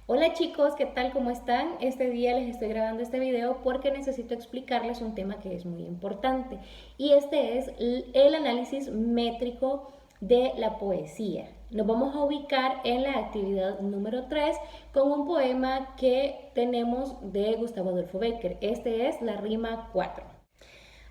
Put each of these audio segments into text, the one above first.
Hola chicos, ¿qué tal? ¿Cómo están? Este día les estoy grabando este video porque necesito explicarles un tema que es muy importante y este es el análisis métrico de la poesía. Nos vamos a ubicar en la actividad número 3 con un poema que tenemos de Gustavo Adolfo Bécquer. Este es la rima 4.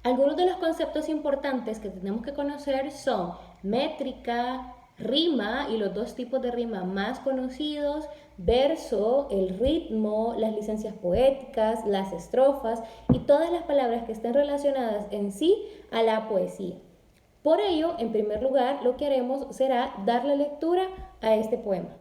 Algunos de los conceptos importantes que tenemos que conocer son métrica, rima y los dos tipos de rima más conocidos, verso, el ritmo, las licencias poéticas, las estrofas y todas las palabras que estén relacionadas en sí a la poesía. Por ello, en primer lugar, lo que haremos será darle lectura a este poema.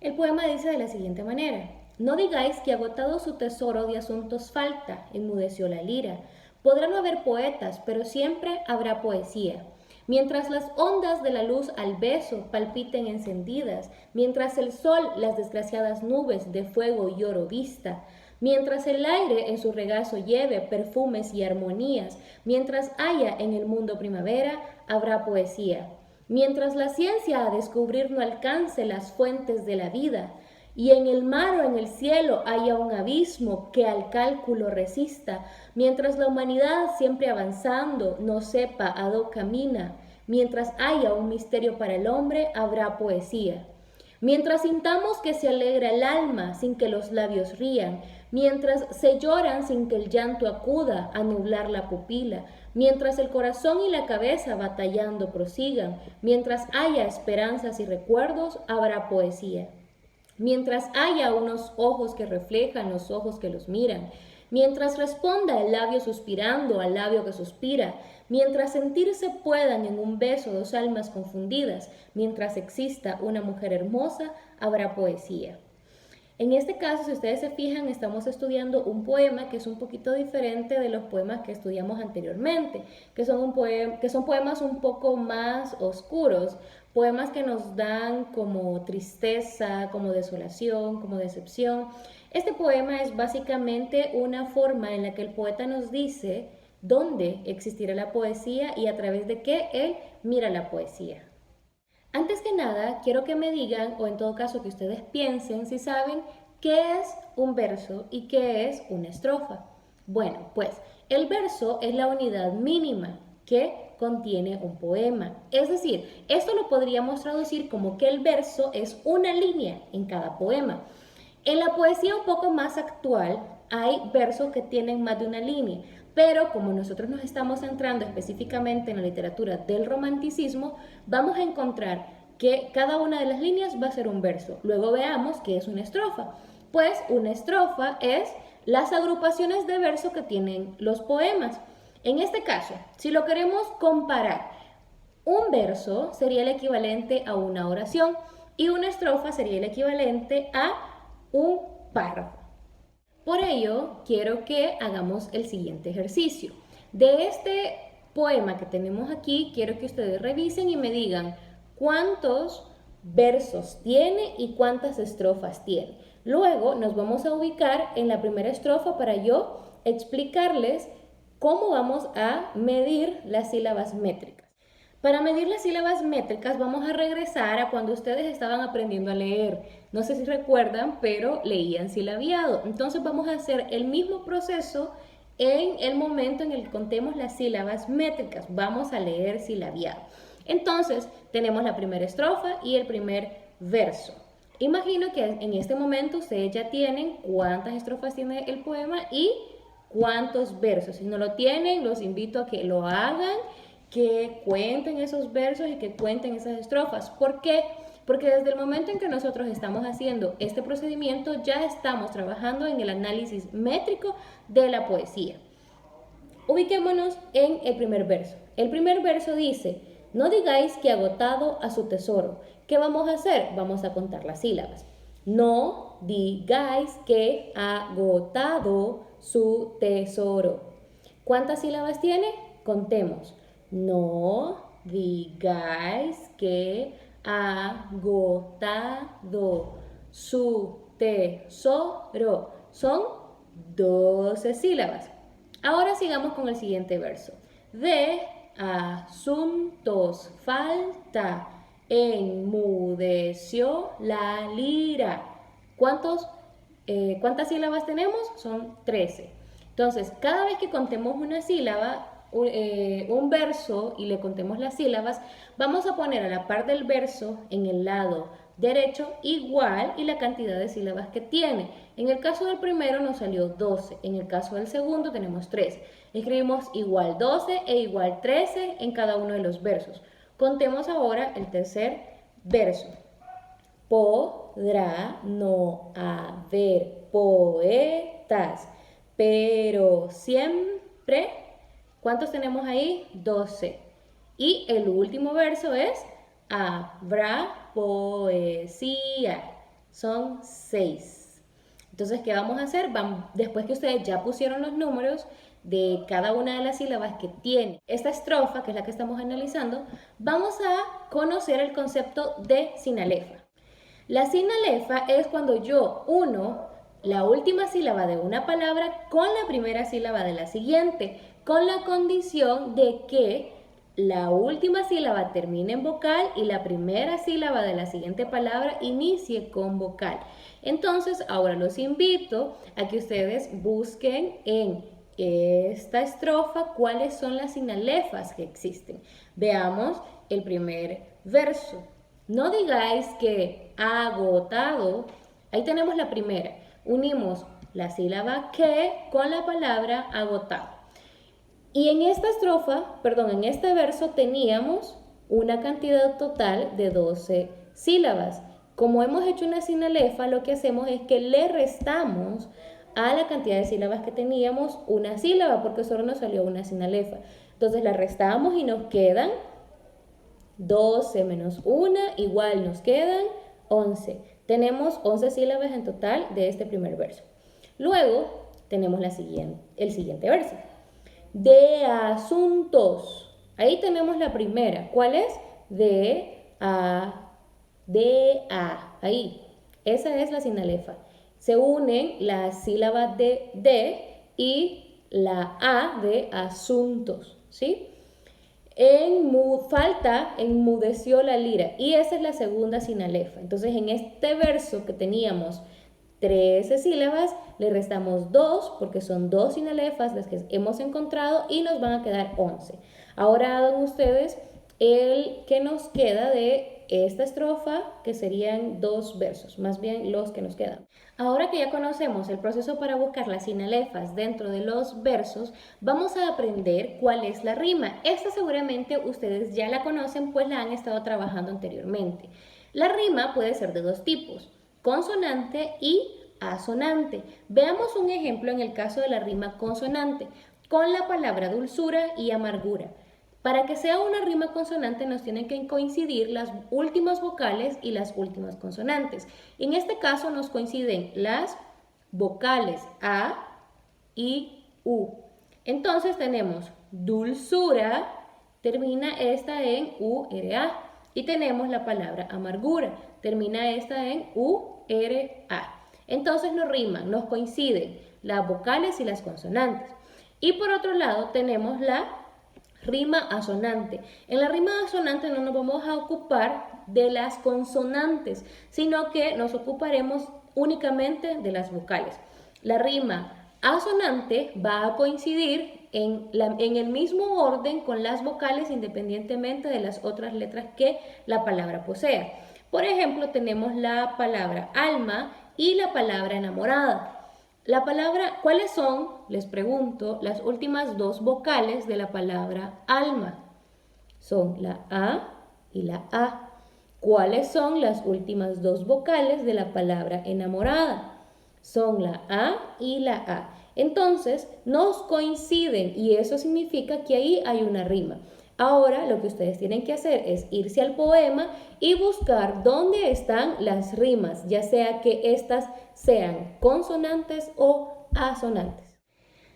El poema dice de la siguiente manera: no digáis que agotado su tesoro de asuntos falta, enmudeció la lira. Podrá no haber poetas, pero siempre habrá poesía. Mientras las ondas de la luz al beso palpiten encendidas, mientras el sol las desgraciadas nubes de fuego y oro vista, mientras el aire en su regazo lleve perfumes y armonías, mientras haya en el mundo primavera, habrá poesía. Mientras la ciencia a descubrir no alcance las fuentes de la vida, y en el mar o en el cielo haya un abismo que al cálculo resista, mientras la humanidad siempre avanzando no sepa a dónde camina, mientras haya un misterio para el hombre, habrá poesía. Mientras sintamos que se alegra el alma sin que los labios rían, mientras se lloran sin que el llanto acuda a nublar la pupila, mientras el corazón y la cabeza batallando prosigan, mientras haya esperanzas y recuerdos, habrá poesía. Mientras haya unos ojos que reflejan los ojos que los miran, mientras responda el labio suspirando al labio que suspira, mientras sentirse puedan en un beso dos almas confundidas, mientras exista una mujer hermosa, habrá poesía. En este caso, si ustedes se fijan, estamos estudiando un poema que es un poquito diferente de los poemas que estudiamos anteriormente, que son poemas un poco más oscuros, poemas que nos dan como tristeza, como desolación, como decepción. Este poema es básicamente una forma en la que el poeta nos dice dónde existirá la poesía y a través de qué él mira la poesía. Antes que nada, quiero que me digan, o en todo caso que ustedes piensen, si saben qué es un verso y qué es una estrofa. Bueno, pues el verso es la unidad mínima que contiene un poema. Es decir, esto lo podríamos traducir como que el verso es una línea en cada poema. En la poesía un poco más actual hay versos que tienen más de una línea, pero como nosotros nos estamos centrando específicamente en la literatura del romanticismo, vamos a encontrar que cada una de las líneas va a ser un verso. Luego veamos qué es una estrofa. Pues una estrofa es las agrupaciones de verso que tienen los poemas. En este caso, si lo queremos comparar, un verso sería el equivalente a una oración y una estrofa sería el equivalente a un párrafo. Por ello, quiero que hagamos el siguiente ejercicio. De este poema que tenemos aquí, quiero que ustedes revisen y me digan cuántos versos tiene y cuántas estrofas tiene. Luego nos vamos a ubicar en la primera estrofa para yo explicarles cómo vamos a medir las sílabas métricas. Para medir las sílabas métricas vamos a regresar a cuando ustedes estaban aprendiendo a leer. No sé si recuerdan, pero leían silabiado. Entonces vamos a hacer el mismo proceso en el momento en el que contemos las sílabas métricas. Vamos a leer silabiado. Entonces tenemos la primera estrofa y el primer verso. Imagino que en este momento ustedes ya tienen cuántas estrofas tiene el poema y cuántos versos. Si no lo tienen, los invito a que lo hagan, que cuenten esos versos y que cuenten esas estrofas. ¿Por qué? Porque desde el momento en que nosotros estamos haciendo este procedimiento, ya estamos trabajando en el análisis métrico de la poesía. Ubiquémonos en el primer verso. El primer verso dice: no digáis que agotado a su tesoro. ¿Qué vamos a hacer? Vamos a contar las sílabas. No digáis que agotado su tesoro. ¿Cuántas sílabas tiene? Contemos. No digáis que agotado su tesoro. Son 12 sílabas. Ahora sigamos con el siguiente verso. De asuntos falta, enmudeció la lira. ¿Cuántas sílabas tenemos? Son 13. Entonces, cada vez que contemos una sílaba, un verso y le contemos las sílabas, vamos a poner a la par del verso en el lado derecho igual y la cantidad de sílabas que tiene. En el caso del primero nos salió 12, en el caso del segundo tenemos 13. Escribimos igual 12 e igual 13 en cada uno de los versos. Contemos ahora el tercer verso. Podrá no haber poetas, pero siempre, ¿cuántos tenemos ahí? 12. Y el último verso es habrá poesía. Son 6. Entonces, ¿qué vamos a hacer? Después que ustedes ya pusieron los números de cada una de las sílabas que tiene esta estrofa, que es la que estamos analizando, vamos a conocer el concepto de sinalefa. La sinalefa es cuando yo uno la última sílaba de una palabra con la primera sílaba de la siguiente, con la condición de que la última sílaba termine en vocal y la primera sílaba de la siguiente palabra inicie con vocal. Entonces, ahora los invito a que ustedes busquen en esta estrofa cuáles son las sinalefas que existen. Veamos el primer verso. No digáis que agotado. Ahí tenemos la primera. Unimos la sílaba que con la palabra agotado. Y en esta estrofa, en este verso teníamos una cantidad total de 12 sílabas. Como hemos hecho una sinalefa, lo que hacemos es que le restamos a la cantidad de sílabas que teníamos una sílaba, porque solo nos salió una sinalefa. Entonces la restamos y nos quedan 12 menos 1 igual nos quedan 11. Tenemos 11 sílabas en total de este primer verso. Luego tenemos el siguiente verso. De asuntos. Ahí tenemos la primera. ¿Cuál es? De a. Ahí. Esa es la sinalefa. Se unen las sílabas de y la a de asuntos. ¿Sí? Enmudeció la lira. Y esa es la segunda sinalefa. Entonces, en este verso que teníamos 13 sílabas, le restamos 2 porque son 2 sinalefas las que hemos encontrado y nos van a quedar 11. Ahora hagan ustedes el que nos queda de esta estrofa, que serían 2 versos, más bien los que nos quedan. Ahora que ya conocemos el proceso para buscar las sinalefas dentro de los versos, vamos a aprender cuál es la rima. Esta seguramente ustedes ya la conocen, pues la han estado trabajando anteriormente. La rima puede ser de 2 tipos, consonante y asonante. Veamos un ejemplo en el caso de la rima consonante, con la palabra dulzura y amargura. Para que sea una rima consonante nos tienen que coincidir las últimas vocales y las últimas consonantes. En este caso nos coinciden las vocales A y U. Entonces tenemos dulzura, termina esta en URA. Y tenemos la palabra amargura, termina esta en URA. Entonces nos riman, nos coinciden las vocales y las consonantes. Y por otro lado tenemos la rima asonante. En la rima asonante no nos vamos a ocupar de las consonantes, sino que nos ocuparemos únicamente de las vocales. La rima asonante va a coincidir en el mismo orden con las vocales independientemente de las otras letras que la palabra posea. Por ejemplo, tenemos la palabra alma y la palabra enamorada. ¿Cuáles son, les pregunto, las últimas 2 vocales de la palabra alma? Son la A y la A. ¿Cuáles son las últimas 2 vocales de la palabra enamorada? Son la A y la A. Entonces, nos coinciden y eso significa que ahí hay una rima. Ahora lo que ustedes tienen que hacer es irse al poema y buscar dónde están las rimas, ya sea que estas sean consonantes o asonantes.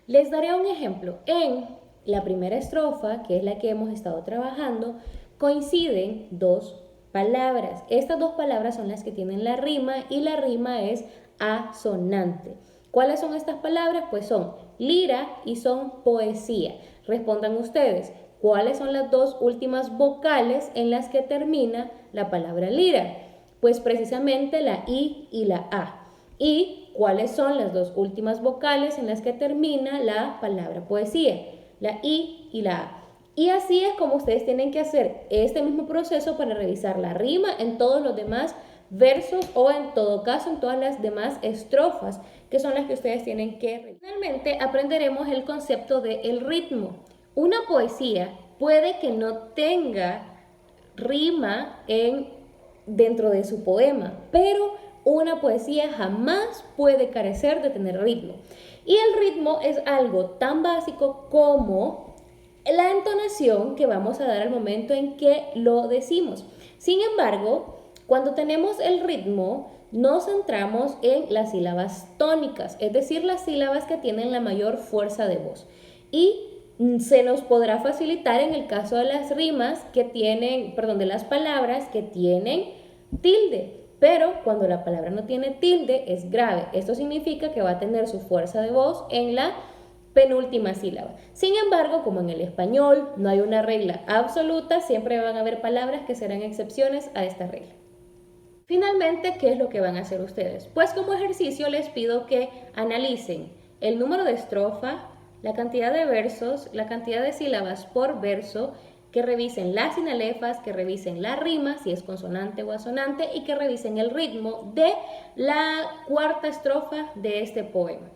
Les daré un ejemplo. En la primera estrofa, que es la que hemos estado trabajando, coinciden 2 palabras. Estas 2 palabras son las que tienen la rima y la rima es asonante. ¿Cuáles son estas palabras? Pues son lira y son poesía. Respondan ustedes. ¿Cuáles son las 2 últimas vocales en las que termina la palabra lira? Pues precisamente la I y la A. y cuáles son las dos últimas vocales en las que termina la palabra poesía, la I y la A. Y así es como ustedes tienen que hacer este mismo proceso para revisar la rima en todos los demás versos o en todo caso en todas las demás estrofas, que son las que ustedes tienen que revisar. Finalmente aprenderemos el concepto del ritmo. Una poesía puede que no tenga rima dentro de su poema, pero una poesía jamás puede carecer de tener ritmo. Y el ritmo es algo tan básico como la entonación que vamos a dar al momento en que lo decimos. Sin embargo, cuando tenemos el ritmo, nos centramos en las sílabas tónicas, es decir, las sílabas que tienen la mayor fuerza de voz. Y se nos podrá facilitar en el caso de las rimas que tienen, de las palabras que tienen tilde. Pero cuando la palabra no tiene tilde es grave. Esto significa que va a tener su fuerza de voz en la penúltima sílaba. Sin embargo, como en el español no hay una regla absoluta, siempre van a haber palabras que serán excepciones a esta regla. Finalmente, ¿qué es lo que van a hacer ustedes? Pues como ejercicio les pido que analicen el número de estrofa, la cantidad de versos, la cantidad de sílabas por verso, que revisen las sinalefas, que revisen la rima, si es consonante o asonante, y que revisen el ritmo de la cuarta estrofa de este poema.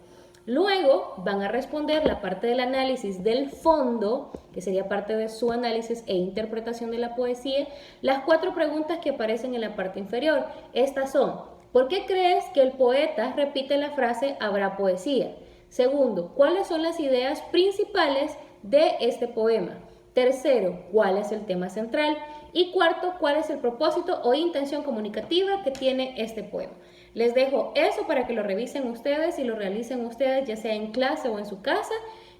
Luego van a responder la parte del análisis del fondo, que sería parte de su análisis e interpretación de la poesía, las 4 preguntas que aparecen en la parte inferior. Estas son: ¿por qué crees que el poeta repite la frase habrá poesía? Segundo, ¿cuáles son las ideas principales de este poema? Tercero, ¿cuál es el tema central? Y cuarto, ¿cuál es el propósito o intención comunicativa que tiene este poema? Les dejo eso para que lo revisen ustedes y lo realicen ustedes, ya sea en clase o en su casa.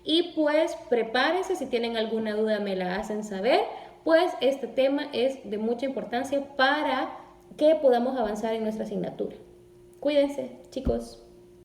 Y pues prepárense, si tienen alguna duda me la hacen saber, pues este tema es de mucha importancia para que podamos avanzar en nuestra asignatura. Cuídense, chicos.